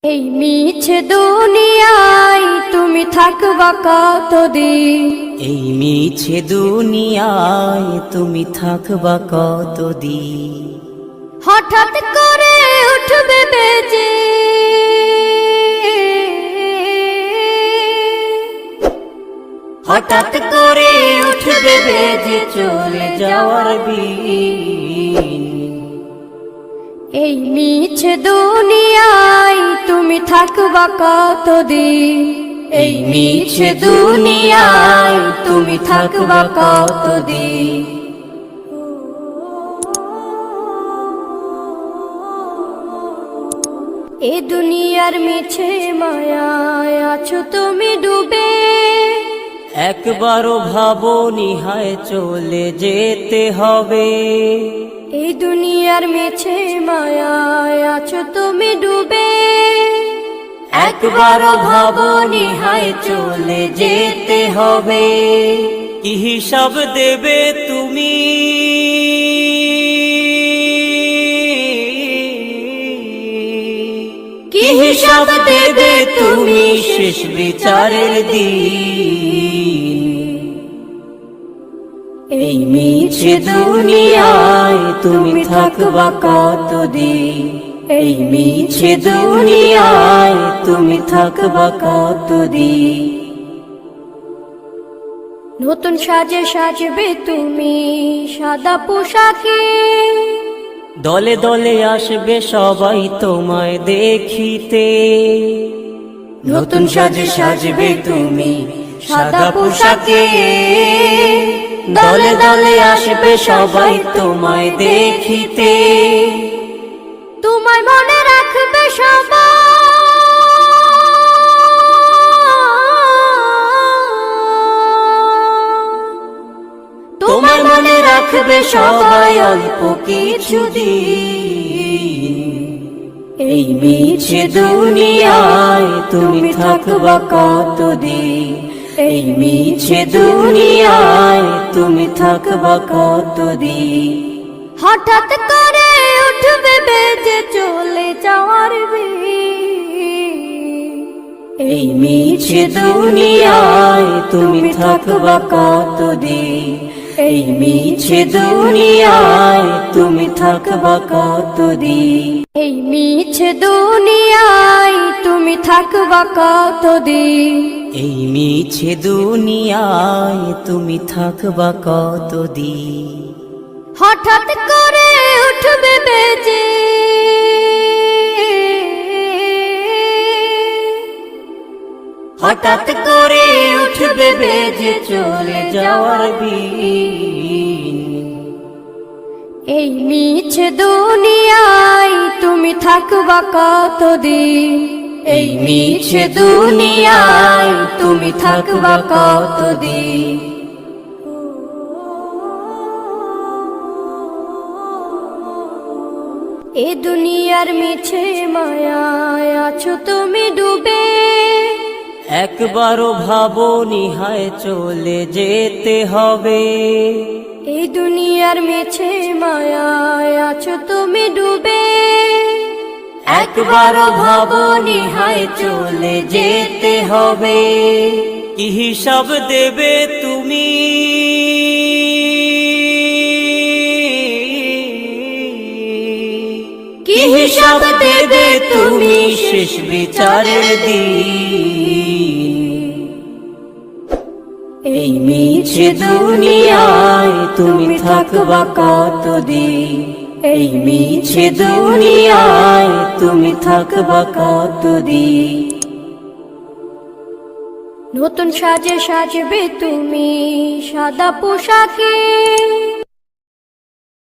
এই মিছে দুনিয়ায় তুমি থাকবা কতদিন? এই মিছে দুনিয়ায় তুমি থাকবা কতদিন? হঠাৎ করে উঠবে বেজে, হঠাৎ করে উঠবে বেজে চলে যাওয়ার বিন। এই মিছে দুনিয়ায় তুমি থাকবা কতদিন? এই মিছে দুনিয়ায় তুমি থাকবা কতদিন? এ দুনিয়ার মিছে মায়ায় আছো তুমি ডুবে, একবারও ভাবোনি হায় চলে যেতে হবে। এই দুনিয়ার মিছে মায়ায় আছো তুমি ডুবে, একবারও ভাবোনি হায় চলে যেতে হবে। কি হিসাব দেবে তুমি? কি হিসাব দেবে তুমি শেষ বিচারের দিন? এই মিছে দুনিয়ায় তুমি থাকবা কতদিন? এই মিছে দুনিয়ায় তুমি থাকবা কতদিন? নতুন সাজে সাজবে তুমি সাদা পোশাকে, দলে দলে আসবে সবাই তোমায় দেখিতে। নতুন সাজে সাজবে তুমি সাদা পোশাকে, দলে দলে আসবে সবাই তোমায় দেখিতে। তোমায় মনে রাখবে সবাই, তোমায় মনে রাখবে সবাই অল্প কিছুদিন। এই মিছে দুনিয়ায় তুমি থাকবা কতদিন? এই মিছে দুনিয়ায় তুমি থাকবা কতদিন? হঠাৎ করে উঠবে বেজে চলে যাওয়ার বিন। এই মিছে দুনিয়ায় তুমি থাকবা কতদিন? এই মিছে দুনিয়ায় তুমি থাকবা কতদিন? এই মিছে দুনিয়ায় তুমি থাকবা কতদিন? এই মিছে দুনিয়ায় তুমি থাকবা কতদিন? হঠাৎ করে উঠবে বেজে, হঠাৎ করে উঠবে বেজে চলে যাওয়ার বিন। এই মিছে দুনিয়ায় তুমি থাকবা কতদিন? এই মিছে দুনিয়ায় তুমি থাকবা কতদিন? এ দুনিয়ার মিছে মায়ায় আছো তুমি ডুবে, একবারও ভাবোনি হায় চলে যেতে হবে। এই দুনিয়ার মিছে মায়ায় আছো তুমি ডুবে, একবারও ভাবোনি হায় চলে যেতে হবে। কি হিসাব দেবে তুমি? কি হিসাব দেবে তুমি শেষ বিচারের দিন? এই মিছে দুনিয়ায় তুমি থাকবা কতদিন? এই মিছে দুনিয়ায় তুমি থাকবা কতদিন? নতুন সাজে সাজবে তুমি সাদা পোশাকে,